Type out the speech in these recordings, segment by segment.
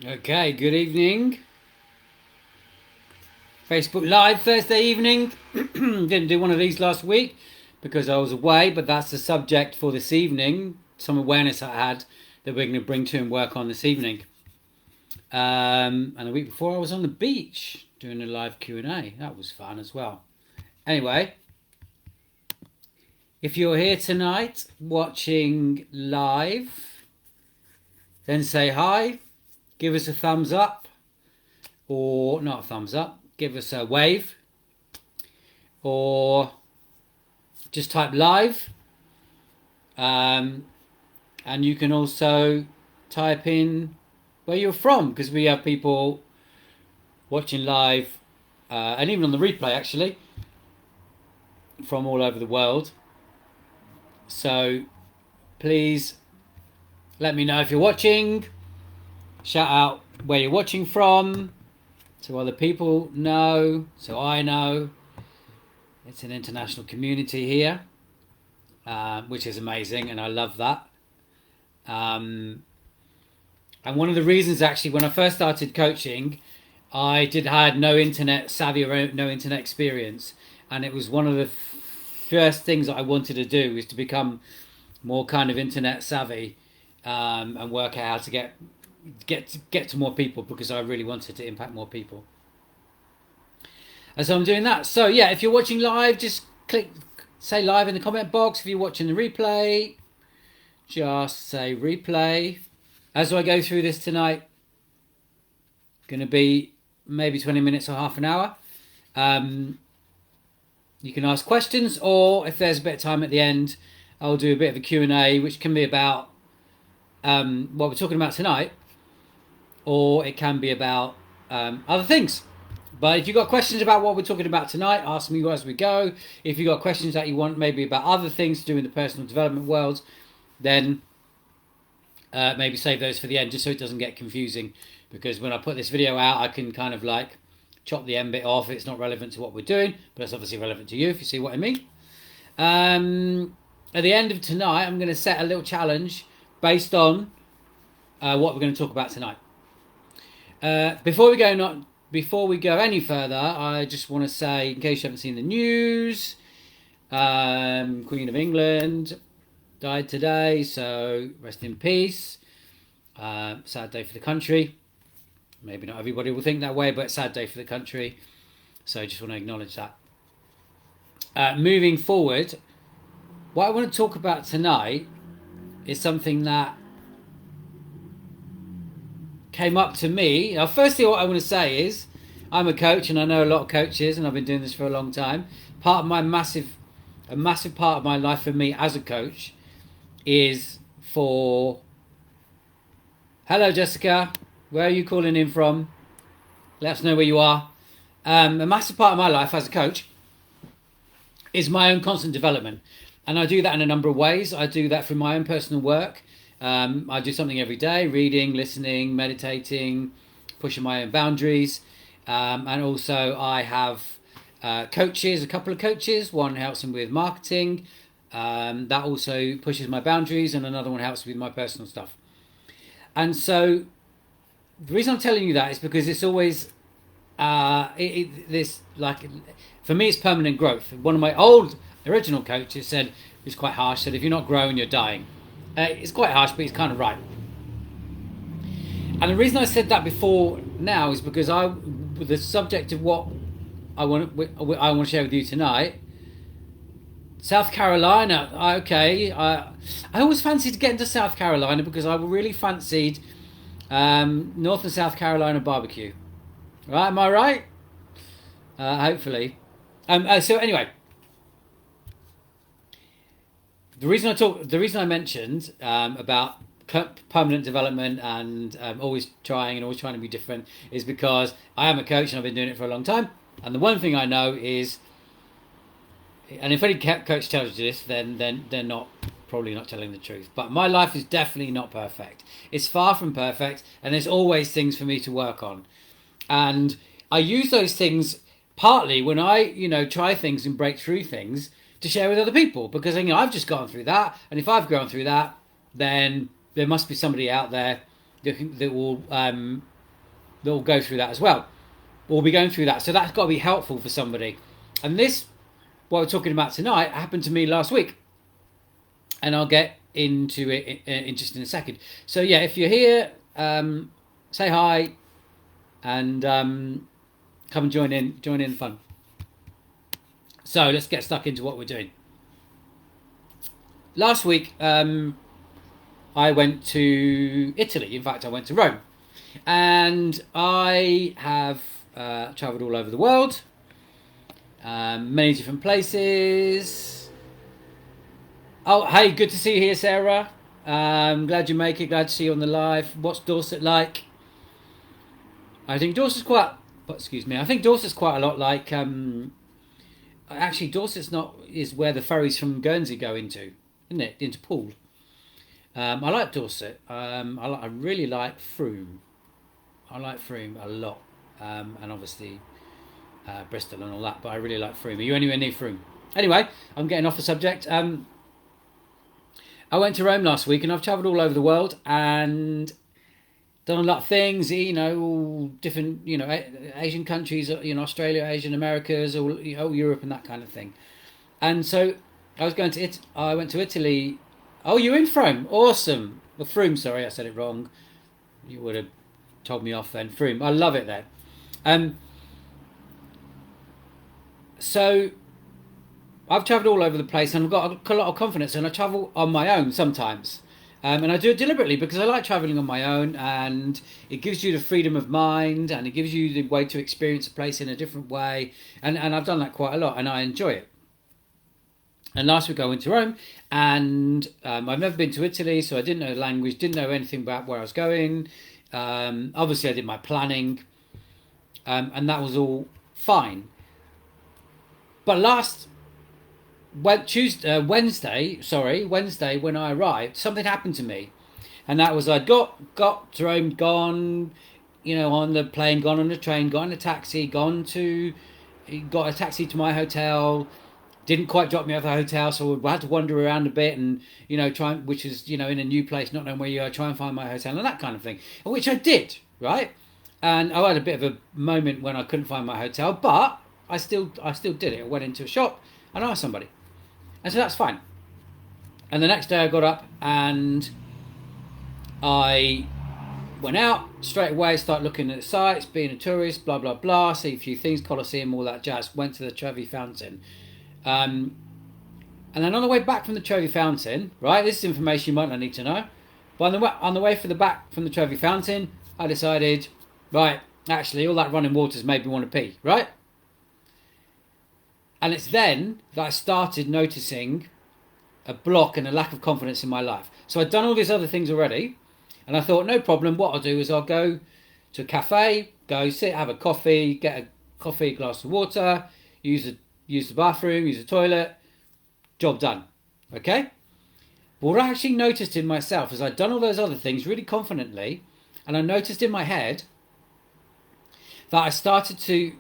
Okay, good evening. Facebook Live Thursday evening. Didn't do one of these last week because I was away, but that's the subject for this evening. Some awareness I had that we're going to bring to and work on this evening. And the week before I was on the beach doing a live Q&A. That was fun as well. Anyway, if you're here tonight watching live, then say hi, give us a thumbs up, or not a thumbs up, give us a wave, or just type live. And you can also type in where you're from, because we have people watching live and even on the replay actually from all over the world. So please let me know if you're watching. Shout out where you're watching from so other people know, so I know. It's an international community here, which is amazing, and I love that. And one of the reasons, actually, when I first started coaching, I had no internet savvy or no internet experience, and it was one of the first things that I wanted to do is to become more kind of internet savvy, and work out how to get to more people, because I really wanted to impact more people. And so I'm doing that. So yeah, if you're watching live, just say live in the comment box. If you're watching the replay, just say replay. As I go through this tonight, going to be maybe 20 minutes or half an hour. You can ask questions, or if there's a bit of time at the end, I'll do a bit of a Q&A, which can be about what we're talking about tonight, or it can be about other things. But if you've got questions about what we're talking about tonight, ask me as we go. If you've got questions that you want maybe about other things to do in the personal development world, then maybe save those for the end, just so it doesn't get confusing. Because when I put this video out, I can kind of like chop the end bit off. It's not relevant to what we're doing, but it's obviously relevant to you, if you see what I mean. At the end of tonight, I'm going to set a little challenge based on what we're going to talk about tonight. Before we go any further, I just want to say, in case you haven't seen the news, Queen of England died today, so rest in peace. Sad day for the country. Maybe not everybody will think that way, but sad day for the country. So I just want to acknowledge that. Moving forward, what I want to talk about tonight is something that came up to me. Now, firstly, what I want to say is I'm a coach, and I know a lot of coaches, and I've been doing this for a long time. A massive part of my life for me as a coach is for... Hello, Jessica. Where are you calling in from? Let us know where you are. A massive part of my life as a coach is my own constant development. And I do that in a number of ways. I do that through my own personal work. I do something every day: reading, listening, meditating, pushing my own boundaries. And also I have coaches, a couple of coaches. One helps me with marketing. That also pushes my boundaries, and another one helps me with my personal stuff. And so the reason I'm telling you that is because it's always this, like, for me, it's permanent growth. One of my original coaches said, it's quite harsh, said, if you're not growing, you're dying. It's quite harsh, but he's kind of right. And the reason I said that before now is because the subject of what I want to share with you tonight, South Carolina. I always fancied getting to South Carolina because I really fancied North and South Carolina barbecue. Right? Am I right? Hopefully. So anyway, the reason I mentioned about permanent development and always trying to be different is because I am a coach and I've been doing it for a long time. And the one thing I know is, and if any coach tells you this, then they're probably not telling the truth. But my life is definitely not perfect. It's far from perfect, and there's always things for me to work on. And I use those things partly when I, try things and break through things to share with other people, because I've just gone through that, and if I've gone through that, then there must be somebody out there that will that will go through that as well. We'll be going through that. So that's got to be helpful for somebody. And this, what we're talking about tonight, happened to me last week. And I'll get into it in just in a second. So yeah, if you're here, say hi, and come and join in the fun. So let's get stuck into what we're doing. Last week, I went to Italy. In fact, I went to Rome. And I have travelled all over the world, many different places. Oh, hey, good to see you here, Sarah. Glad you make it. Glad to see you on the live. What's Dorset like? I think Dorset's quite. Excuse me. I think Dorset's quite a lot like. Actually, Dorset's not is where the ferries from Guernsey go into, isn't it? Into Poole. I like Dorset. I really like Frome. I like Frome a lot, and obviously Bristol and all that. But I really like Frome. Are you anywhere near Frome? Anyway, I'm getting off the subject. I went to Rome last week, and I've travelled all over the world and done a lot of things. You know, all different, you know, Asian countries, you know, Australia, Asian Americas, all Europe, and that kind of thing. And so I went to Italy. Oh, you're in Frome? Awesome. Well, Frome. Sorry, I said it wrong. You would have told me off then. Frome. I love it there. So I've travelled all over the place, and I've got a lot of confidence, and I travel on my own sometimes. And I do it deliberately because I like travelling on my own, and it gives you the freedom of mind, and it gives you the way to experience a place in a different way. And I've done that quite a lot, and I enjoy it. And last week I went to Rome, and I've never been to Italy, so I didn't know the language, didn't know anything about where I was going. Obviously I did my planning, and that was all fine. But Wednesday when I arrived, something happened to me, and that was I'd got to Rome, gone, you know, on the plane, gone on the train, got in a taxi, got a taxi to my hotel. Didn't quite drop me off the hotel, so I had to wander around a bit and, you know, which is, you know, in a new place, not knowing where you are, try and find my hotel and that kind of thing, which I did, right? And I had a bit of a moment when I couldn't find my hotel, but I still did it. I went into a shop and asked somebody, and so that's fine. And the next day I got up and I went out straight away, started looking at the sites, being a tourist, blah blah blah, see a few things, Colosseum, all that jazz. Went to the Trevi Fountain. And then on the way back from the Trevi Fountain, right, this is information you might not need to know, but on the way back from the Trevi Fountain, I decided, right, actually all that running water's made me want to pee, right? And it's then that I started noticing a block and a lack of confidence in my life. So I'd done all these other things already, and I thought, no problem, what I'll do is I'll go to a cafe, go sit, have a coffee, get a coffee, a glass of water, use the bathroom, use the toilet, job done, okay? But what I actually noticed in myself is I'd done all those other things really confidently, and I noticed in my head that I started to,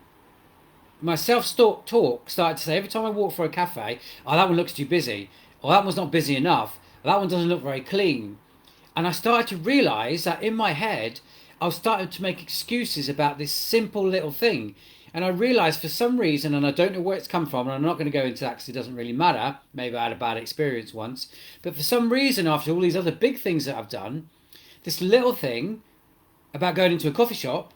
my self-talk started to say, every time I walk for a cafe, oh, that one looks too busy, or that one's not busy enough, or that one doesn't look very clean. And I started to realise that in my head, I was starting to make excuses about this simple little thing. And I realised for some reason, and I don't know where it's come from, and I'm not going to go into that because it doesn't really matter. Maybe I had a bad experience once. But for some reason, after all these other big things that I've done, this little thing about going into a coffee shop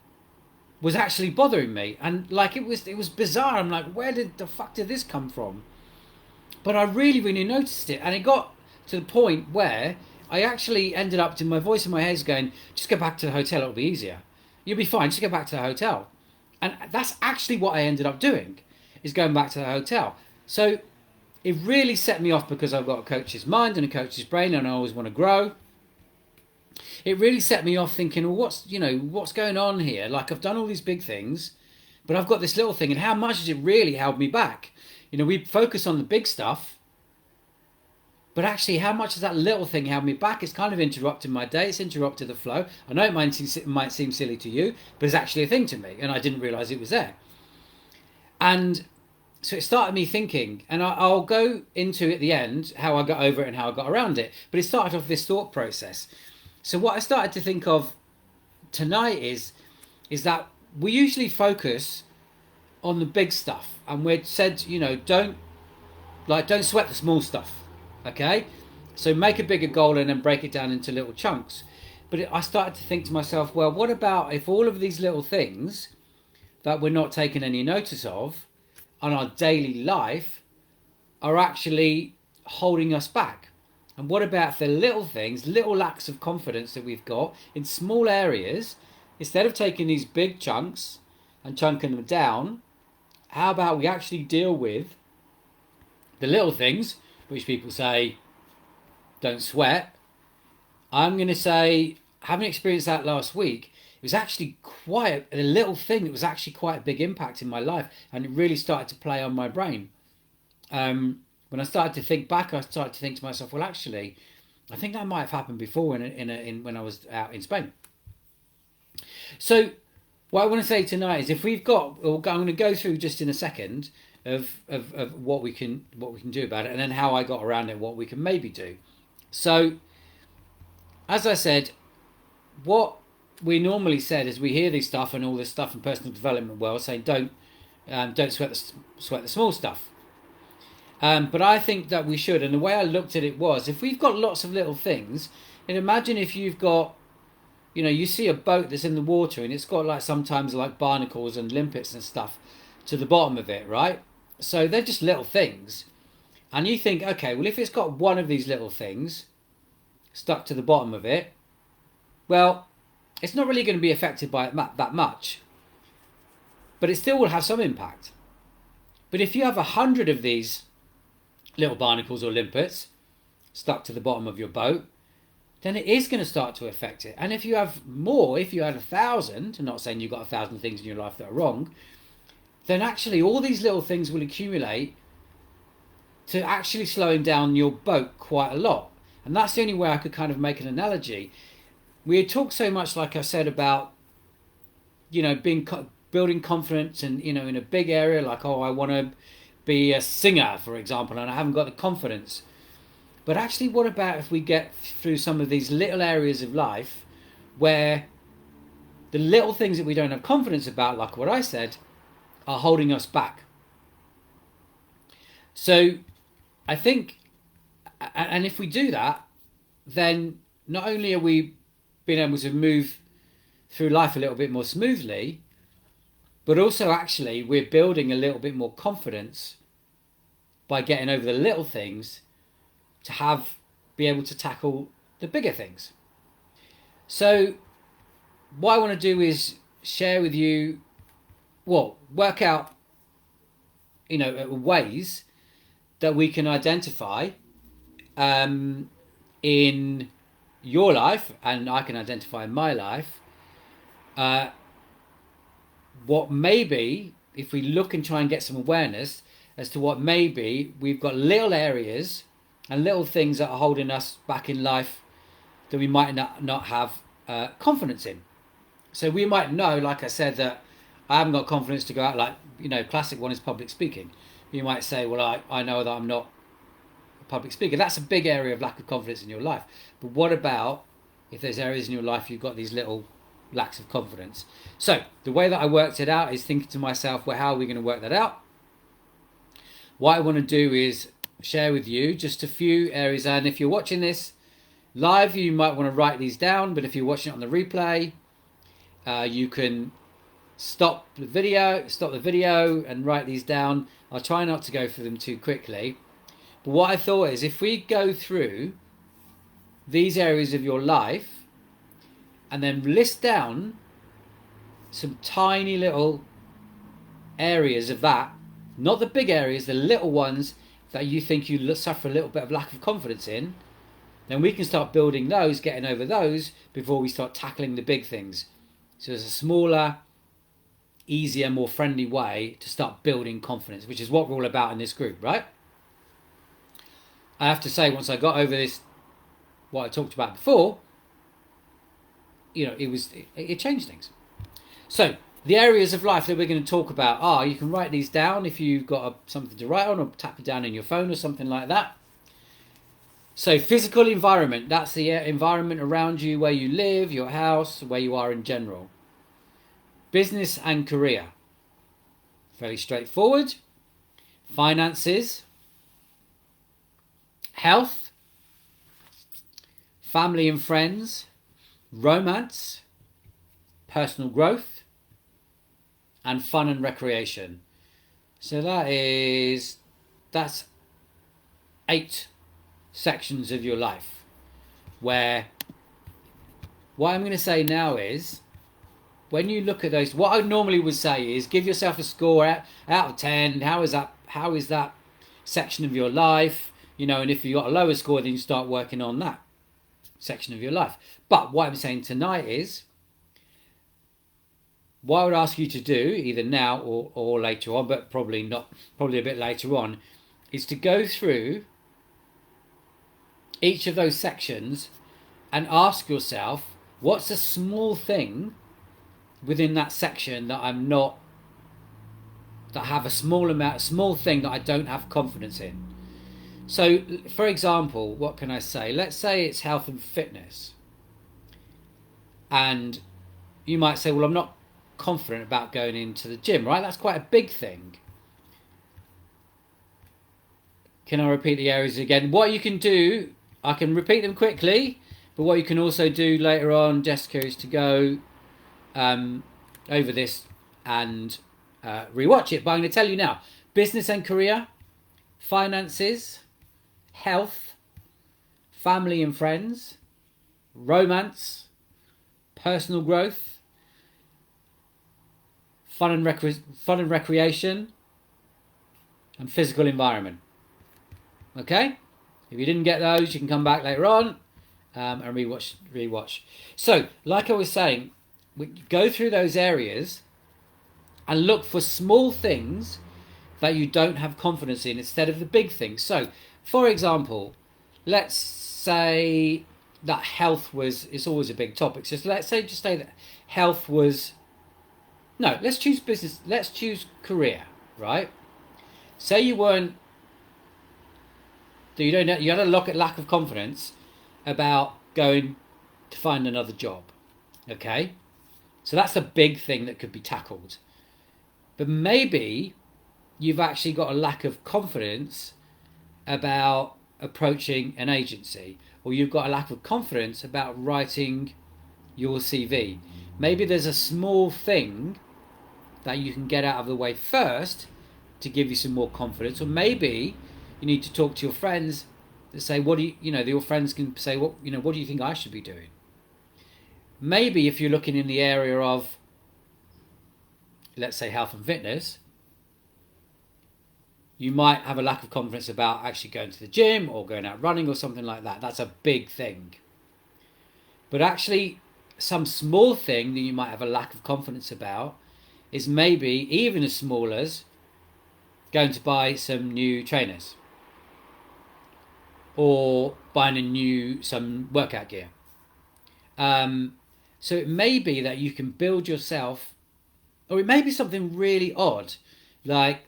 was actually bothering me. And like it was bizarre. I'm like, where the fuck did this come from? But I really, really noticed it. And it got to the point where I actually ended up to my voice in my head going, just go back to the hotel, it'll be easier. You'll be fine, just go back to the hotel. And that's actually what I ended up doing, is going back to the hotel. So it really set me off because I've got a coach's mind and a coach's brain and I always want to grow. It really set me off thinking, well, what's going on here? Like, I've done all these big things, but I've got this little thing, and how much has it really held me back? You know, we focus on the big stuff, but actually, how much has that little thing held me back? It's kind of interrupted my day. It's interrupted the flow. I know it might seem silly to you, but it's actually a thing to me, and I didn't realise it was there. And so it started me thinking, and I'll go into at the end how I got over it and how I got around it. But it started off this thought process. So what I started to think of tonight is, is that we usually focus on the big stuff, and we're said, don't sweat the small stuff. Okay, so make a bigger goal and then break it down into little chunks. But I started to think to myself, well, what about if all of these little things that we're not taking any notice of on our daily life are actually holding us back? And what about if the little things, little lacks of confidence that we've got in small areas, instead of taking these big chunks and chunking them down, how about we actually deal with the little things, which people say, don't sweat. I'm going to say, having experienced that last week, it was actually quite a little thing that was actually quite a big impact in my life, and it really started to play on my brain. When I started to think back, I started to think to myself, well, actually, I think that might have happened before when I was out in Spain. So what I want to say tonight is, if we've got, I'm going to go through just in a second of what we can do about it, and then how I got around it, what we can maybe do. So, as I said, what we normally said is we hear this stuff and all this stuff in personal development world saying don't sweat the small stuff. But I think that we should, and the way I looked at it was, if we've got lots of little things, and imagine if you've got, you see a boat that's in the water and it's got like sometimes like barnacles and limpets and stuff to the bottom of it, right? So they're just little things. And you think, okay, well, if it's got one of these little things stuck to the bottom of it, well, it's not really going to be affected by it that much, but it still will have some impact. But if you have 100 of these little barnacles or limpets stuck to the bottom of your boat, then it is going to start to affect it. And if you have more, if you had 1,000, I'm not saying you've got 1,000 things in your life that are wrong, then actually all these little things will accumulate to actually slowing down your boat quite a lot. And that's the only way I could kind of make an analogy. We had talked so much, like I said, about, building confidence and, in a big area, like, I want to be a singer, for example, and I haven't got the confidence. But actually, what about if we get through some of these little areas of life where the little things that we don't have confidence about, like what I said, are holding us back? So I think, and if we do that, then not only are we being able to move through life a little bit more smoothly, but also actually we're building a little bit more confidence by getting over the little things to be able to tackle the bigger things. So what I want to do is share with you, work out, ways that we can identify in your life, and I can identify in my life, what maybe, if we look and try and get some awareness as to what maybe we've got little areas and little things that are holding us back in life that we might not have confidence in. So we might know, like I said, that I haven't got confidence to go out, like, classic one is public speaking. You might say, well, I know that I'm not a public speaker. That's a big area of lack of confidence in your life. But what about if there's areas in your life you've got these little lacks of confidence? So the way that I worked it out is thinking to myself, well, how are we going to work that out? What I want to do is share with you just a few areas, and if you're watching this live, you might want to write these down, but if you're watching it on the replay, you can stop the video and write these down. I'll try not to go through them too quickly, but what I thought is, if we go through these areas of your life and then list down some tiny little areas of that, not the big areas, the little ones that you think you suffer a little bit of lack of confidence in, then we can start building those, getting over those, before we start tackling the big things. So there's a smaller, easier, more friendly way to start building confidence, which is what we're all about in this group, right? I have to say, once I got over this, what I talked about before, it changed things. So the areas of life that we're going to talk about are, you can write these down if you've got something to write on, or tap it down in your phone or something like that. So physical environment, that's the environment around you, where you live, your house, where you are in general. Business and career. Fairly straightforward. Finances. Health. Family and friends. Romance. Personal growth. And fun and recreation. So that's 8 sections of your life, where what I'm going to say now is, when you look at those, what I normally would say is give yourself a score out of 10. How is that section of your life? And if you got a lower score, then you start working on that section of your life. But what I'm saying tonight is, what I would ask you to do, either now or later on, but probably a bit later on, is to go through each of those sections and ask yourself, what's a small thing within that section that have a small thing that I don't have confidence in. So, for example, what can I say? Let's say it's health and fitness. And you might say, well, I'm not confident about going into the gym, right? That's quite a big thing. Can I repeat the areas again? What you can do, I can repeat them quickly, but what you can also do later on, Jessica, is to go over this and rewatch it. But I'm going to tell you now: business and career, finances, health, family and friends, romance, personal growth, fun and recreation, and physical environment. Okay? If you didn't get those, you can come back later on and rewatch. So, like I was saying, we go through those areas and look for small things that you don't have confidence in instead of the big things. So, for example, let's say that health it's always a big topic. So let's say that health was, no, let's choose business, let's choose career, right? Say you had a lack of confidence about going to find another job, okay? So that's a big thing that could be tackled. But maybe you've actually got a lack of confidence about approaching an agency, or you've got a lack of confidence about writing your CV. Maybe there's a small thing that you can get out of the way first to give you some more confidence, or maybe you need to talk to your friends to say, your friends can say, what do you think I should be doing? Maybe if you're looking in the area of, let's say, health and fitness, you might have a lack of confidence about actually going to the gym or going out running or something like that. That's a big thing. But actually, some small thing that you might have a lack of confidence about is maybe even as small as going to buy some new trainers or buying some workout gear. So it may be that you can build yourself, or it may be something really odd, like,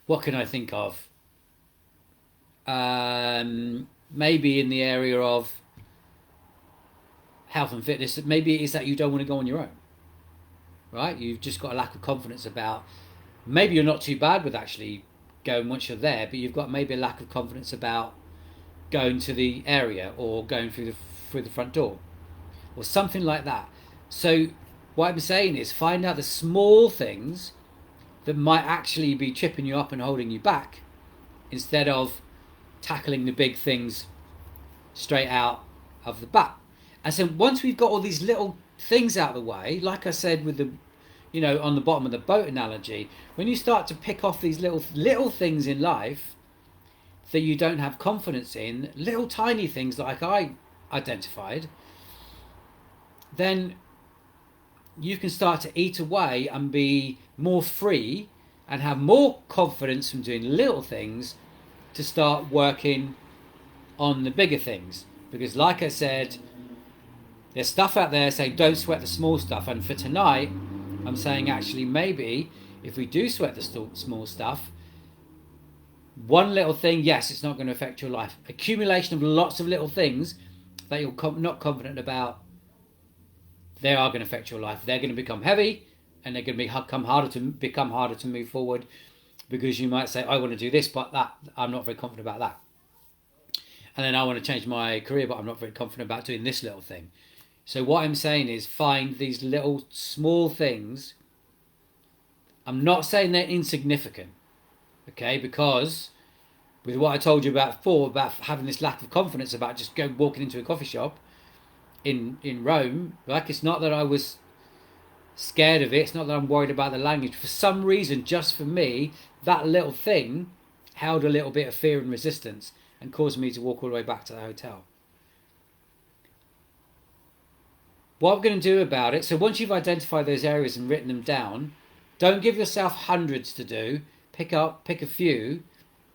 what can I think of? Maybe in the area of health and fitness, maybe it is that you don't want to go on your own, right? You've just got a lack of confidence about, maybe you're not too bad with actually going once you're there, but you've got maybe a lack of confidence about going to the area or going through the front door or something like that. So what I'm saying is, find out the small things that might actually be tripping you up and holding you back, instead of tackling the big things straight out of the bat. And so once we've got all these little things out of the way, like I said with the, on the bottom of the boat analogy, when you start to pick off these little things in life that you don't have confidence in, little tiny things like I identified, then you can start to eat away and be more free and have more confidence from doing little things to start working on the bigger things. Because like I said, there's stuff out there saying don't sweat the small stuff, and for tonight I'm saying actually maybe if we do sweat the small stuff, one little thing, yes, it's not going to affect your life. Accumulation of lots of little things that you're not confident about they are going to affect your life. They're going to become heavy, and they're going to become harder to move forward, because you might say, I want to do this, but that I'm not very confident about that. And then I want to change my career, but I'm not very confident about doing this little thing. So what I'm saying is, find these little small things. I'm not saying they're insignificant, okay? Because with what I told you about before, about having this lack of confidence about just walking into a coffee shop in Rome, like, it's not that I was scared of it. It's not that I'm worried about the language. For some reason, just for me, that little thing held a little bit of fear and resistance and caused me to walk all the way back to the hotel. What I'm going to do about it, so once you've identified those areas and written them down, don't give yourself hundreds to do. Pick a few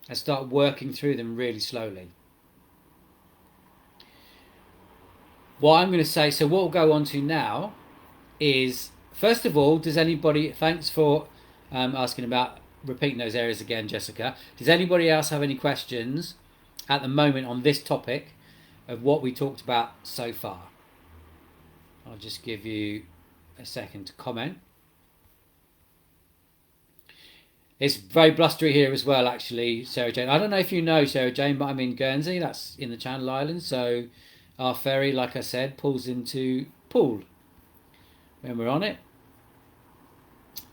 and start working through them really slowly. What I'm going to say, so what we'll go on to now is, first of all, does anybody, thanks for asking about repeating those areas again, Jessica. Does anybody else have any questions at the moment on this topic of what we talked about so far? I'll just give you a second to comment. It's very blustery here as well, actually, Sarah Jane. I don't know if you know, Sarah Jane, but I'm in Guernsey. That's in the Channel Islands. So our ferry, like I said, pulls into Poole when we're on it.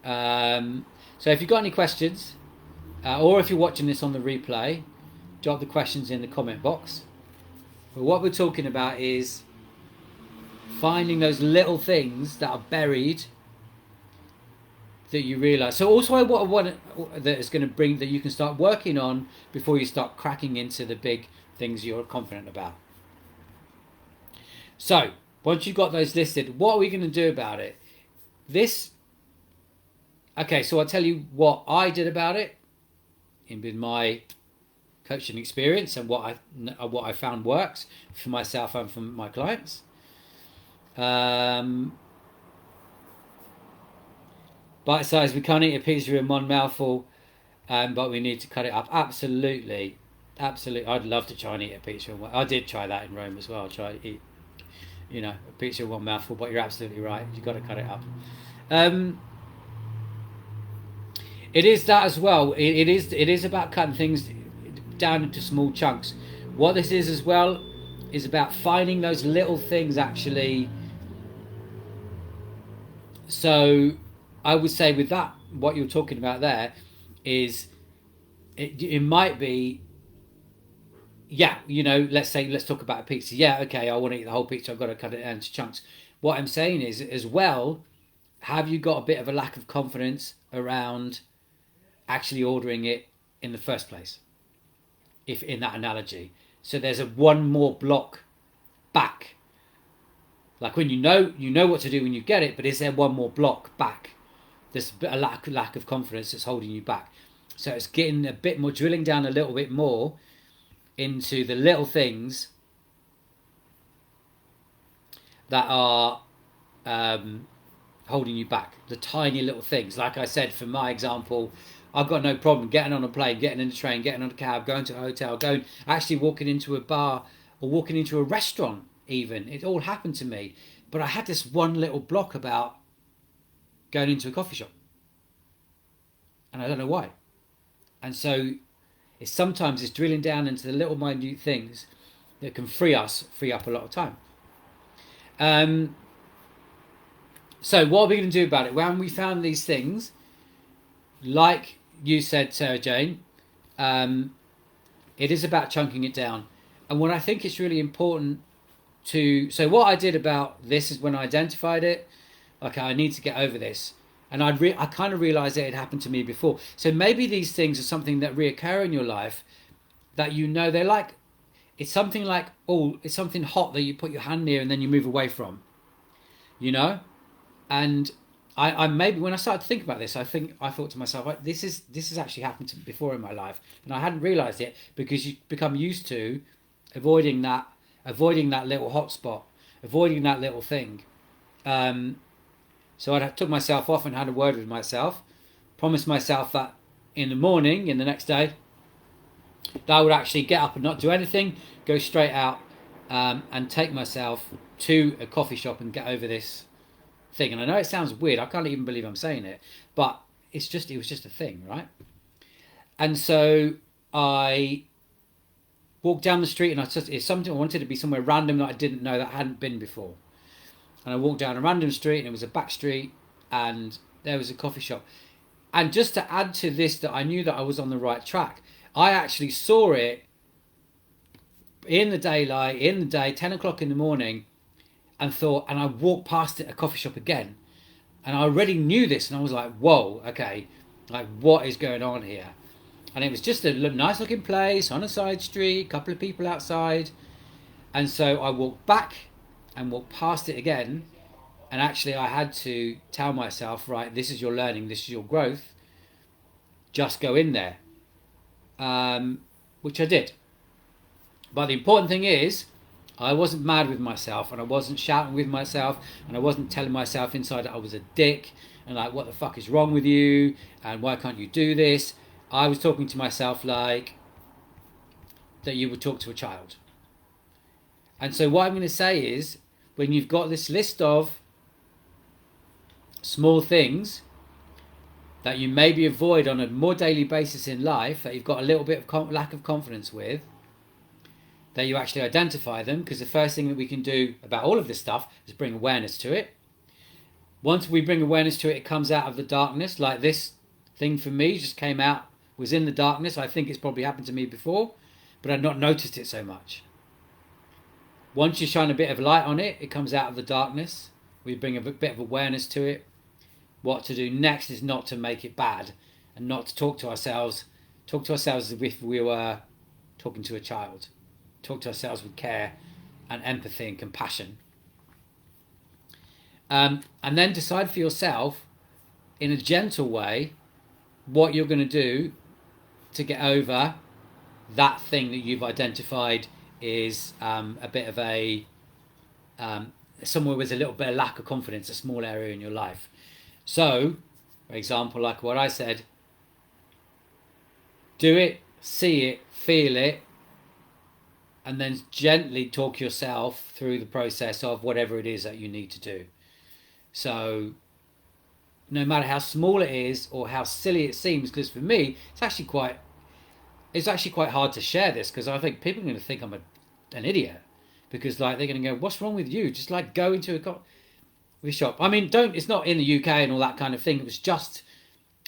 So if you've got any questions, or if you're watching this on the replay, drop the questions in the comment box. But what we're talking about is finding those little things that are buried that you realise. So also what I want that is going to bring that you can start working on before you start cracking into the big things you're confident about. So once you've got those listed, what are we going to do about it? Okay, so I'll tell you what I did about it in my coaching experience and what I found works for myself and for my clients. Bite size, we can't eat a pizza in one mouthful, but we need to cut it up. Absolutely. I'd love to try and eat a pizza. I did try that in Rome as well. Try to eat, a pizza in one mouthful, but you're absolutely right. You've got to cut it up. It is that as well. It is about cutting things down into small chunks. What this is as well is about finding those little things actually. So I would say with that, what you're talking about there is it might be, let's talk about a pizza. Yeah, okay, I want to eat the whole pizza. I've got to cut it into chunks. What I'm saying is, as well, have you got a bit of a lack of confidence around actually ordering it in the first place? If in that analogy, so there's one more block back. Like when you know what to do when you get it, but is there one more block back? There's a lack of confidence that's holding you back. So it's getting a bit more, drilling down a little bit more into the little things that are holding you back. The tiny little things. Like I said, for my example, I've got no problem getting on a plane, getting in a train, getting on a cab, going to a hotel, actually walking into a bar or walking into a restaurant even. It all happened to me. But I had this one little block about going into a coffee shop. And I don't know why. And so sometimes it's drilling down into the little minute things that can free up a lot of time. So what are we going to do about it? When we found these things, like you said, Sarah Jane, it is about chunking it down. And what I think it's really important so what I did about this is when I identified it, okay, I need to get over this. And I kind of realized that it happened to me before. So maybe these things are something that reoccur in your life that they're like, it's something like, it's something hot that you put your hand near and then you move away from, And I maybe when I started to think about this, I thought to myself, this has actually happened to me before in my life, and I hadn't realised it because you become used to avoiding that little hot spot, avoiding that little thing. So I took myself off and had a word with myself, promised myself that in the morning, in the next day, that I would actually get up and not do anything, go straight out, and take myself to a coffee shop and get over this thing. And I know it sounds weird. I can't even believe I'm saying it, but it was just a thing, right? And so I walked down the street, and it's something I wanted to be somewhere random that I didn't know, that I hadn't been before. And I walked down a random street, and it was a back street, and there was a coffee shop. And just to add to this, that I knew that I was on the right track, I actually saw it in the daylight, in the day, 10 o'clock in the morning, and I walked past it, a coffee shop again, and I already knew this, and I was like, whoa, okay, like, what is going on here? And it was just a nice looking place on a side street, a couple of people outside. And so I walked back and walked past it again. And actually I had to tell myself, right, this is your learning, this is your growth. Just go in there. Which I did. But the important thing is, I wasn't mad with myself, and I wasn't shouting with myself, and I wasn't telling myself inside that I was a dick, and like, what the fuck is wrong with you, and why can't you do this? I was talking to myself like that you would talk to a child. And so what I'm going to say is, when you've got this list of small things that you maybe avoid on a more daily basis in life, that you've got a little bit of lack of confidence with, that you actually identify them, because the first thing that we can do about all of this stuff is bring awareness to it. Once we bring awareness to it, it comes out of the darkness. Like this thing for me just came out, was in the darkness. I think it's probably happened to me before, but I'd not noticed it so much. Once you shine a bit of light on it, it comes out of the darkness. We bring a bit of awareness to it. What to do next is not to make it bad, and not to talk to ourselves as if we were talking to a child. Talk to ourselves with care and empathy and compassion. And then decide for yourself, in a gentle way, what you're going to do to get over that thing that you've identified is a bit of a somewhere with a little bit of lack of confidence, a small area in your life. So, for example, like what I said, do it, see it, feel it, and then gently talk yourself through the process of whatever it is that you need to do. So no matter how small it is or how silly it seems, because for me it's actually quite hard to share this, because I think people are going to think I'm an idiot, because like they're going to go, what's wrong with you? Just like go into a coffee shop. I mean, it's not in the UK and all that kind of thing. It was just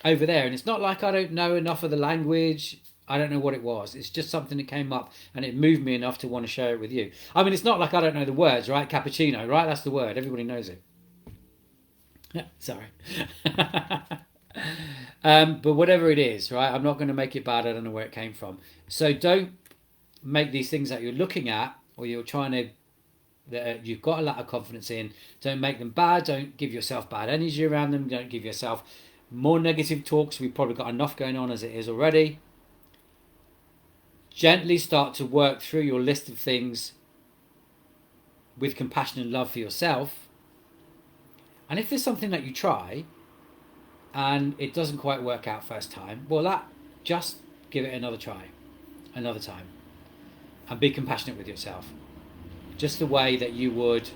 over there, and it's not like I don't know enough of the language. I don't know what it was. It's just something that came up and it moved me enough to want to share it with you. I mean, it's not like I don't know the words, right? Cappuccino, right? That's the word. Everybody knows it. Yeah, sorry. But whatever it is, right? I'm not going to make it bad. I don't know where it came from. So don't make these things that you're looking at, or you're trying to, that you've got a lot of confidence in, don't make them bad. Don't give yourself bad energy around them. Don't give yourself more negative talks. We've probably got enough going on as it is already. Gently start to work through your list of things with compassion and love for yourself. And if there's something that you try and it doesn't quite work out first time, well, just give it another try, another time, and be compassionate with yourself. Just the way that you would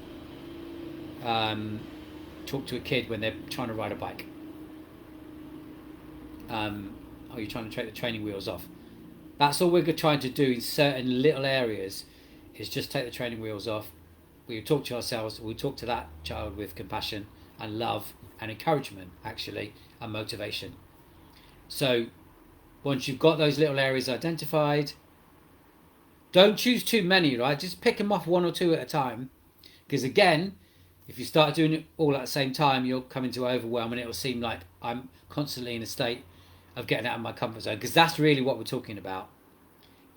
talk to a kid when they're trying to ride a bike. Or you're trying to take the training wheels off. That's all we're trying to do in certain little areas, is just take the training wheels off. We talk to ourselves, we talk to that child with compassion and love and encouragement, actually, and motivation. So once you've got those little areas identified, don't choose too many, right? Just pick them off one or two at a time. Because again, if you start doing it all at the same time, you'll come into overwhelm, and it will seem like I'm constantly in a state of getting out of my comfort zone. Because that's really what we're talking about,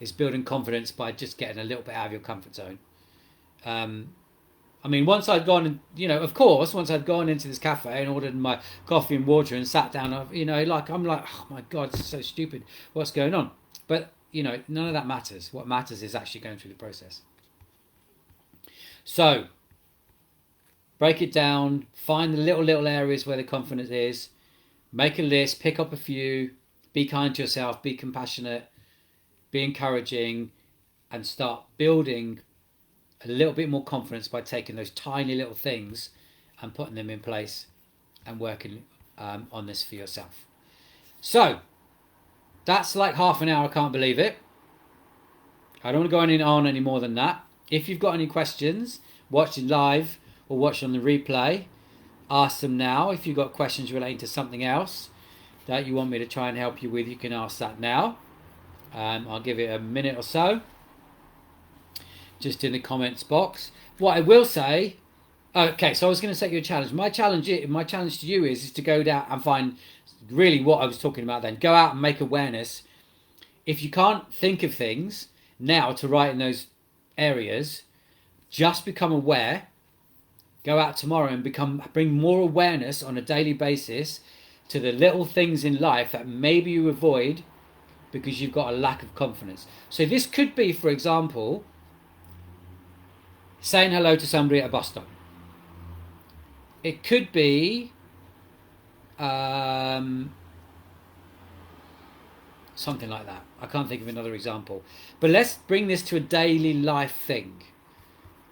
is building confidence by just getting a little bit out of your comfort zone. I mean, once I'd gone, of course, once I'd gone into this cafe and ordered my coffee and water and sat down, I'm like, oh my God, this is so stupid. What's going on? But, none of that matters. What matters is actually going through the process. So, break it down, find the little areas where the confidence is, make a list, pick up a few, be kind to yourself, be compassionate, be encouraging, and start building a little bit more confidence by taking those tiny little things and putting them in place and working on this for yourself. So that's like half an hour. I can't believe it. I don't want to go on any more than that. If you've got any questions, watching live or watching on the replay, ask them now. If you've got questions relating to something else that you want me to try and help you with, you can ask that now. I'll give it a minute or so, just in the comments box. What I will say, okay, so I was going to set you a challenge. My challenge to you is to go down and find really what I was talking about then. Go out and make awareness. If you can't think of things now to write in those areas, just become aware. Go out tomorrow and bring more awareness on a daily basis to the little things in life that maybe you avoid because you've got a lack of confidence. So this could be, for example, saying hello to somebody at a bus stop. It could be something like that. I can't think of another example. But let's bring this to a daily life thing.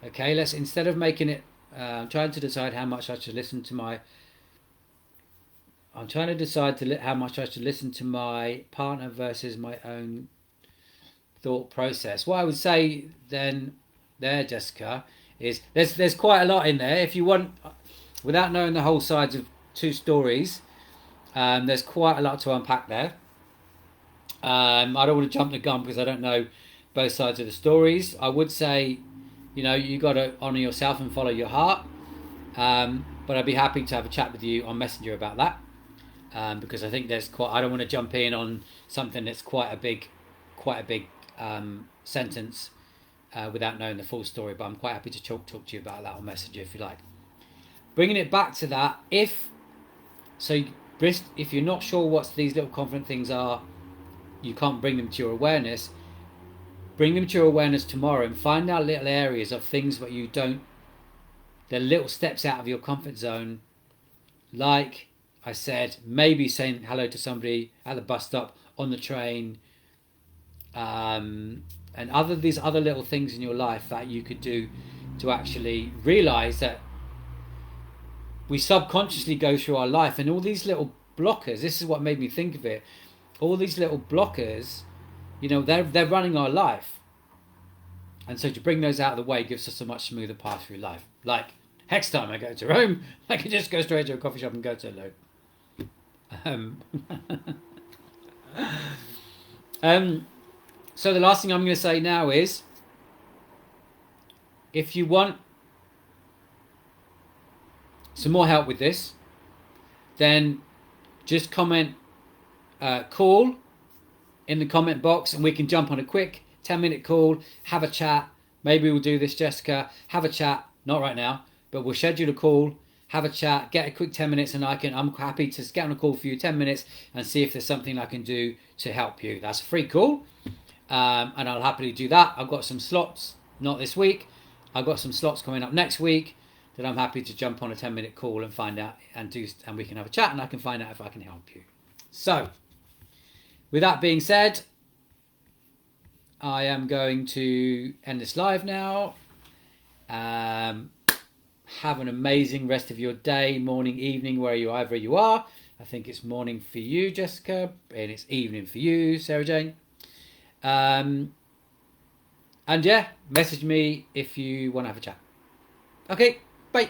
Okay, let's, instead of making it, I'm trying to decide how much I should listen to my how much I should listen to my partner versus my own thought process. What I would say then there, Jessica, is there's quite a lot in there. If you want, without knowing the whole sides of two stories, there's quite a lot to unpack there. I don't want to jump the gun because I don't know both sides of the stories. I would say, you got to honour yourself and follow your heart. But I'd be happy to have a chat with you on Messenger about that. Because I think I don't want to jump in on something that's quite a big sentence without knowing the full story. But I'm quite happy to talk to you about that on Messenger if you like. Bringing it back to that, if you're not sure what these little confident things are, you can't bring them to your awareness. Bring them to your awareness tomorrow and find out little areas of things that you don't. They're little steps out of your comfort zone, like I said, maybe saying hello to somebody at the bus stop, on the train, and these other little things in your life that you could do to actually realise that we subconsciously go through our life, and all these little blockers, this is what made me think of it, all these little blockers, they're running our life. And so to bring those out of the way gives us a much smoother path through life. Like, next time I go to Rome, I can just go straight to a coffee shop and go to hello. So the last thing I'm going to say now is, if you want some more help with this, then just comment call in the comment box and we can jump on a quick 10-minute call, have a chat. Maybe we'll do this, Jessica, have a chat, not right now, but we'll schedule a call, have a chat, get a quick 10 minutes, and I'm happy to get on a call for you 10 minutes and see if there's something I can do to help you. That's a free call, and I'll happily do that. I've got some slots, not this week, I've got some slots coming up next week that I'm happy to jump on a 10-minute call and find out and we can have a chat and I can find out if I can help you. So, with that being said, I am going to end this live now. Have an amazing rest of your day, morning, evening, wherever you are. I think it's morning for you, Jessica, and it's evening for you, Sarah Jane. And yeah, message me if you want to have a chat. Okay, bye.